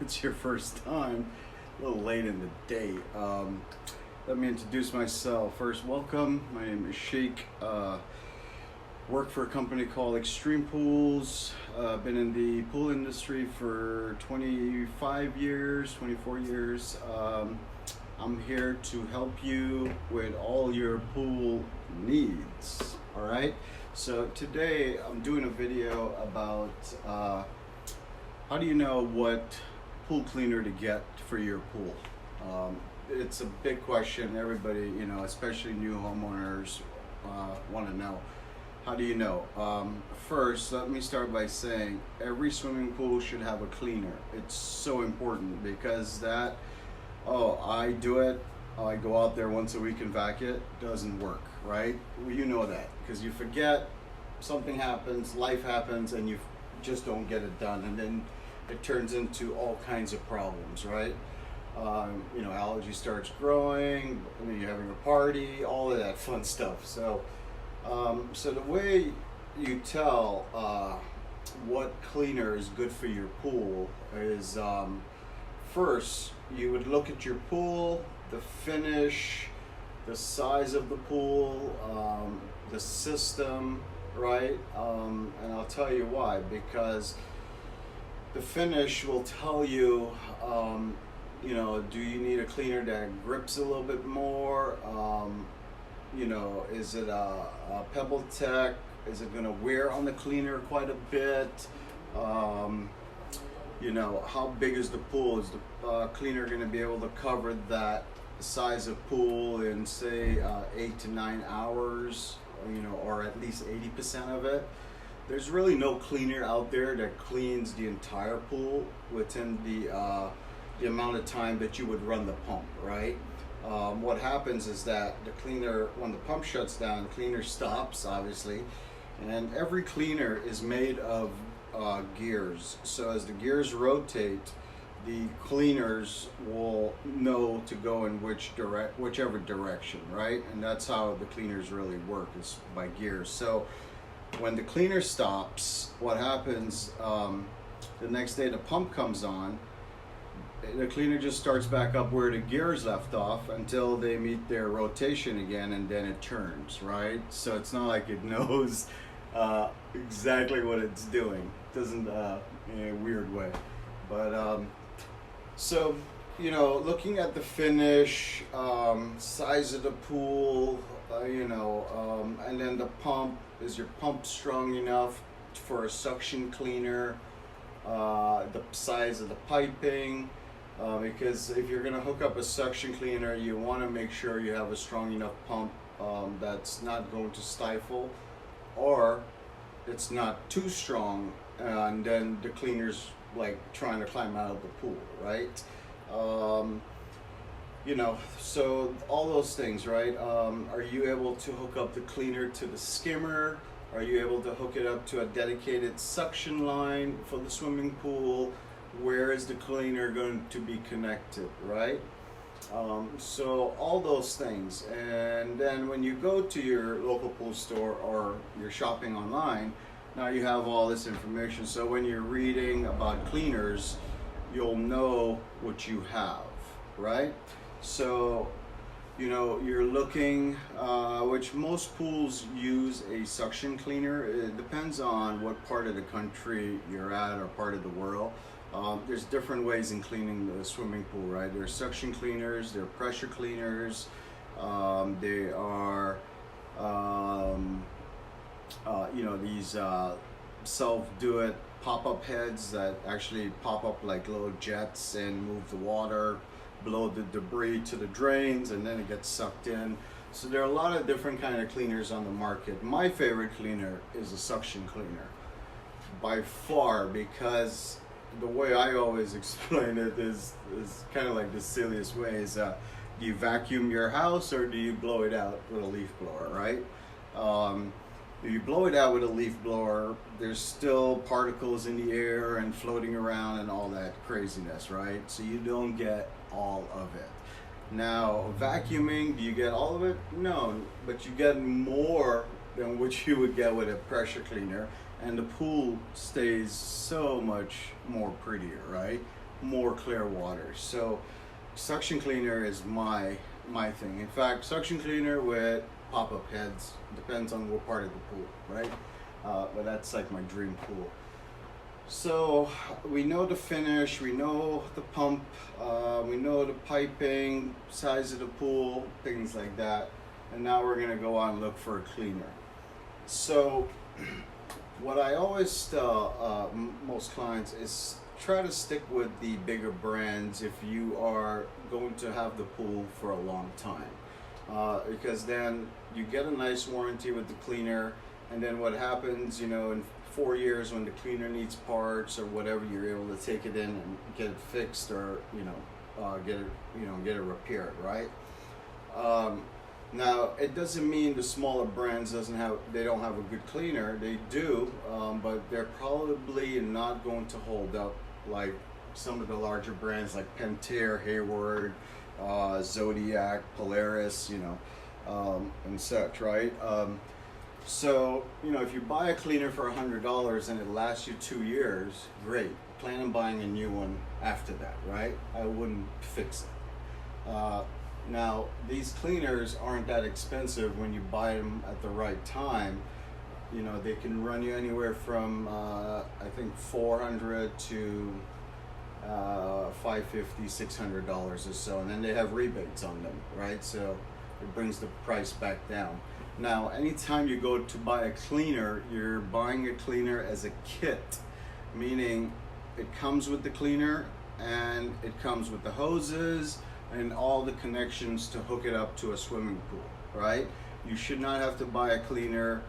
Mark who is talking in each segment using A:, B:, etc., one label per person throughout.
A: it's your first time, a little late in the day. Let me introduce myself. First, welcome. My name is Sheikh. Work for a company called Extreme Pools. Been in the pool industry for 25 years, 24 years. I'm here to help you with all your pool needs. All right. So today I'm doing a video about how do you know what pool cleaner to get for your pool. It's a big question. Everybody, especially new homeowners, want to know. How do you know? First, let me start by saying every swimming pool should have a cleaner. It's so important because I do it, I go out there once a week and vac it, doesn't work, right? Well, you know that because you forget, something happens, life happens, and you just don't get it done, and then it turns into all kinds of problems, right? Allergy starts growing, you're having a party, all of that fun stuff. So the way you tell what cleaner is good for your pool is first you would look at your pool, the finish, the size of the pool, the system, right? And I'll tell you why. Because the finish will tell you, do you need a cleaner that grips a little bit more? Is it a Pebble Tech? Is it going to wear on the cleaner quite a bit? How big is the pool? Is the cleaner going to be able to cover that size of pool in, say, 8 to 9 hours? Or at least 80% of it. There's really no cleaner out there that cleans the entire pool within the amount of time that you would run the pump, right? What happens is that the cleaner, when the pump shuts down, the cleaner stops, obviously, and every cleaner is made of gears. So as the gears rotate, the cleaners will know to go in whichever direction, right? And that's how the cleaners really work, is by gears. So when the cleaner stops, what happens, the next day the pump comes on, the cleaner just starts back up where the gears left off until they meet their rotation again, and then it turns, right? So it's not like it knows exactly what it's doing. It doesn't in a weird way. But looking at the finish, size of the pool, and then the pump, is your pump strong enough for a suction cleaner? The size of the piping, because if you're going to hook up a suction cleaner, you want to make sure you have a strong enough pump that's not going to stifle, or it's not too strong, and then the cleaner's like trying to climb out of the pool, right? So all those things, right? Are you able to hook up the cleaner to the skimmer? Are you able to hook it up to a dedicated suction line for the swimming pool? Where is the cleaner going to be connected, right? So all those things. And then when you go to your local pool store or you're shopping online, now you have all this information. So when you're reading about cleaners, you'll know what you have, right? So you're looking, which most pools use a suction cleaner. It depends on what part of the country you're at or part of the world. There's different ways in cleaning the swimming pool, right? There's suction cleaners, there are pressure cleaners, they are, these self-do-it pop-up heads that actually pop up like little jets and move the water, blow the debris to the drains, and then it gets sucked in. So there are a lot of different kind of cleaners on the market. My favorite cleaner is a suction cleaner by far, because the way I always explain it is kind of like the silliest way is, do you vacuum your house or do you blow it out with a leaf blower, right? If you blow it out with a leaf blower, there's still particles in the air and floating around and all that craziness, right? So you don't get all of it. Now, vacuuming, do you get all of it? No, but you get more than what you would get with a pressure cleaner. and the pool stays so much more prettier, right? More clear water. So suction cleaner is my thing. In fact, suction cleaner with pop-up heads, depends on what part of the pool, right? But that's like my dream pool. So we know the finish, we know the pump, we know the piping, size of the pool, things like that. And now we're gonna go out and look for a cleaner. So what I always tell most clients is try to stick with the bigger brands if you are going to have the pool for a long time. Because then you get a nice warranty with the cleaner, and then what happens, in 4 years when the cleaner needs parts or whatever, you're able to take it in and get it fixed, or get it repaired, right? Now it doesn't mean the smaller brands they don't have a good cleaner. They do, but they're probably not going to hold up like some of the larger brands like Pentair, Hayward, Zodiac, Polaris, and such, right? So, if you buy a cleaner for $100 and it lasts you 2 years, great. Plan on buying a new one after that, right? I wouldn't fix it. Now, these cleaners aren't that expensive when you buy them at the right time. They can run you anywhere from, I think, $400 to $550, $600 or so, and then they have rebates on them, right? So it brings the price back down. Now, anytime you go to buy a cleaner, you're buying a cleaner as a kit, meaning it comes with the cleaner and it comes with the hoses and all the connections to hook it up to a swimming pool, right? You should not have to buy a cleaner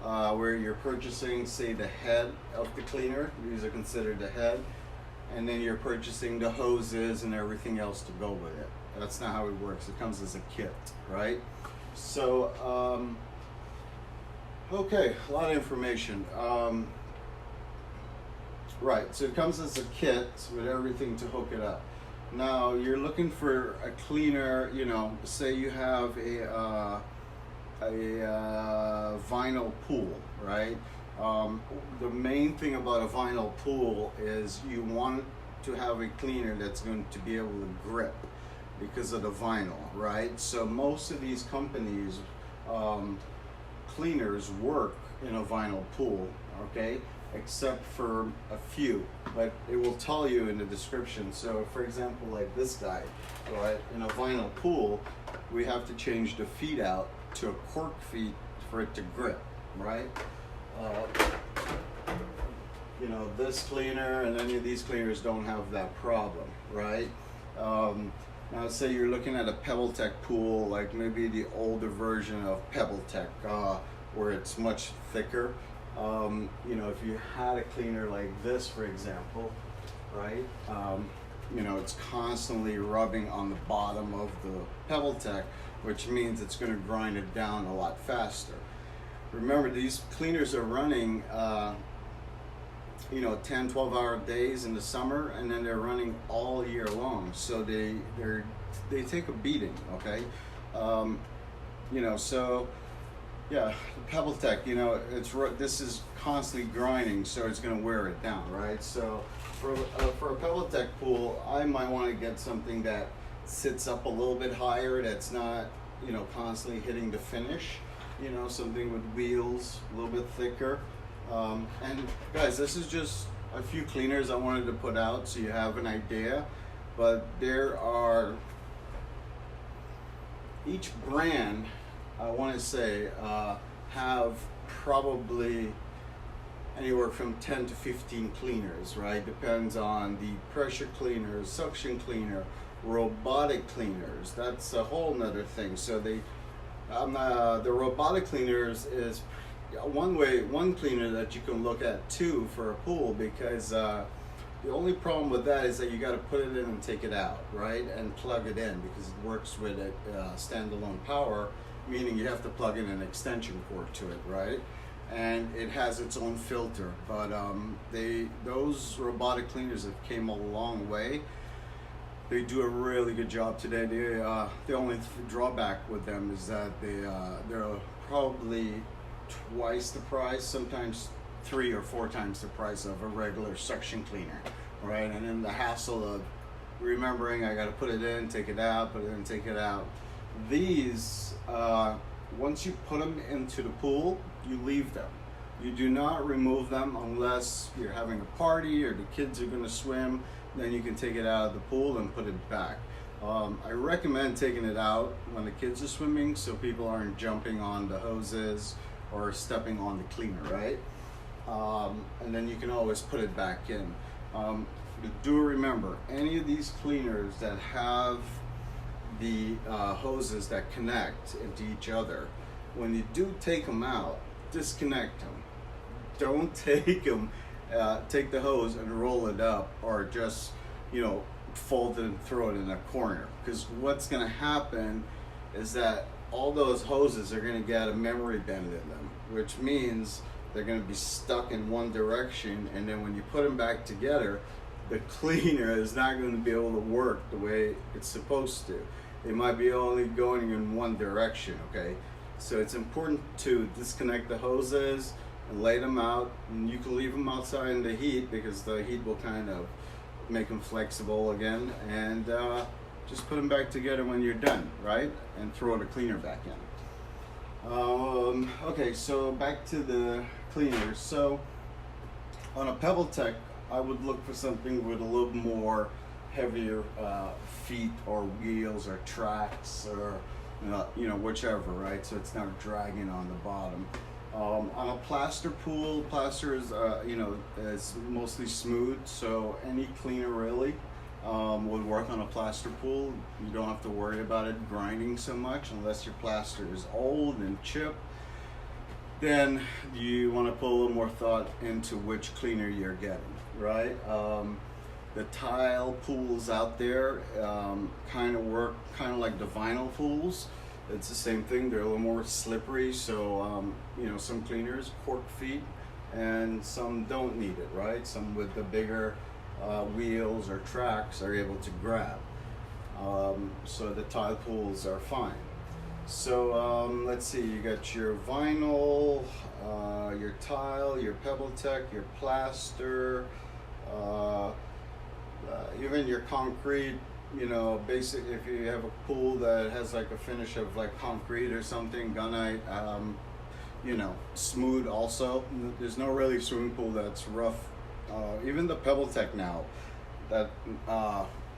A: where you're purchasing, say, the head of the cleaner. These are considered the head. And then you're purchasing the hoses and everything else to go with it. That's not how it works. It comes as a kit, right? So, okay, a lot of information. Right, so it comes as a kit with everything to hook it up. Now, you're looking for a cleaner, say you have a vinyl pool, right? The main thing about a vinyl pool is you want to have a cleaner that's going to be able to grip because of the vinyl, right? So most of these companies, cleaners work in a vinyl pool, okay? Except for a few, but it will tell you in the description. So for example, like this guy, right? In a vinyl pool, we have to change the feet out to a cork feet for it to grip, right? This cleaner and any of these cleaners don't have that problem, right? Now say you're looking at a PebbleTech pool, like maybe the older version of PebbleTech, where it's much thicker. If you had a cleaner like this, for example, right? It's constantly rubbing on the bottom of the PebbleTech, which means it's going to grind it down a lot faster. Remember, these cleaners are running 10, 12-hour days in the summer, and then they're running all year long. So they take a beating, okay? So yeah, PebbleTech, this is constantly grinding, so it's going to wear it down, right? So for a PebbleTech pool, I might want to get something that sits up a little bit higher, that's not constantly hitting the finish. Something with wheels, a little bit thicker. And guys, this is just a few cleaners I wanted to put out so you have an idea. But there are, each brand, I want to say, have probably anywhere from 10 to 15 cleaners, right? Depends on the pressure cleaners, suction cleaner, robotic cleaners. That's a whole nother thing. So the robotic cleaners is one cleaner that you can look at too for a pool, because the only problem with that is that you got to put it in and take it out, right, and plug it in, because it works with a standalone power, meaning you have to plug in an extension cord to it, right? And it has its own filter. But those robotic cleaners have came a long way. They do a really good job today. The only drawback with them is that they're probably twice the price, sometimes 3 or 4 times the price of a regular suction cleaner, right? And then the hassle of remembering I got to put it in, take it out, put it in, take it out. These, once you put them into the pool, you leave them. You do not remove them unless you're having a party or the kids are going to swim. Then you can take it out of the pool and put it back. I recommend taking it out when the kids are swimming so people aren't jumping on the hoses or stepping on the cleaner, right? And then you can always put it back in. Do remember, any of these cleaners that have the hoses that connect into each other, when you do take them out, disconnect them. Don't take them, take the hose and roll it up, or just, fold it and throw it in a corner. Because what's going to happen is that all those hoses are going to get a memory bend in them, which means they're going to be stuck in one direction, and then when you put them back together, the cleaner is not going to be able to work the way it's supposed to. It might be only going in one direction, okay? So it's important to disconnect the hoses and lay them out, and you can leave them outside in the heat because the heat will kind of make them flexible again, and just put them back together when you're done, right? And throw the cleaner back in. Okay, so back to the cleaners. So on a PebbleTech, I would look for something with a little more heavier feet or wheels or tracks, or whichever, right? So it's not dragging on the bottom. On a plaster pool, plaster is is mostly smooth, so any cleaner really would work on a plaster pool. You don't have to worry about it grinding so much unless your plaster is old and chipped. Then you want to put a little more thought into which cleaner you're getting, right? The tile pools out there kind of work kind of like the vinyl pools. It's the same thing. They're a little more slippery, so some cleaners cork feet and some don't need it, right? Some with the bigger wheels or tracks are able to grab. So the tile pools are fine. So let's see, you got your vinyl, your tile, your PebbleTech, your plaster, even your concrete. Basic, if you have a pool that has like a finish of like concrete or something, gunite, smooth also. There's no really swimming pool that's rough. Even the PebbleTech now, that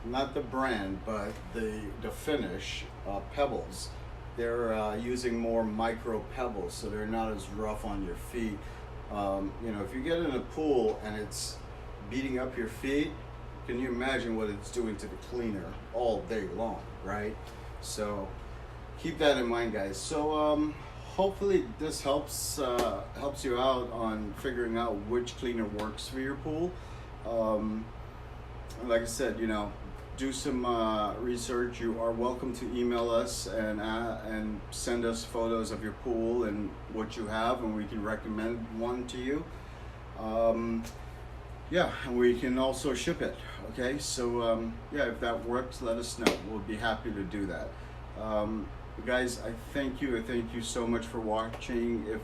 A: not the brand, but the finish, Pebbles, they're using more micro pebbles, so they're not as rough on your feet. If you get in a pool and it's beating up your feet, can you imagine what it's doing to the cleaner all day long, right? So keep that in mind, guys. So hopefully this helps you out on figuring out which cleaner works for your pool. Like I said, do some research. You are welcome to email us and send us photos of your pool and what you have, and we can recommend one to you. And we can also ship it. Okay, so if that works, let us know. We'll be happy to do that. Guys, I thank you so much for watching. If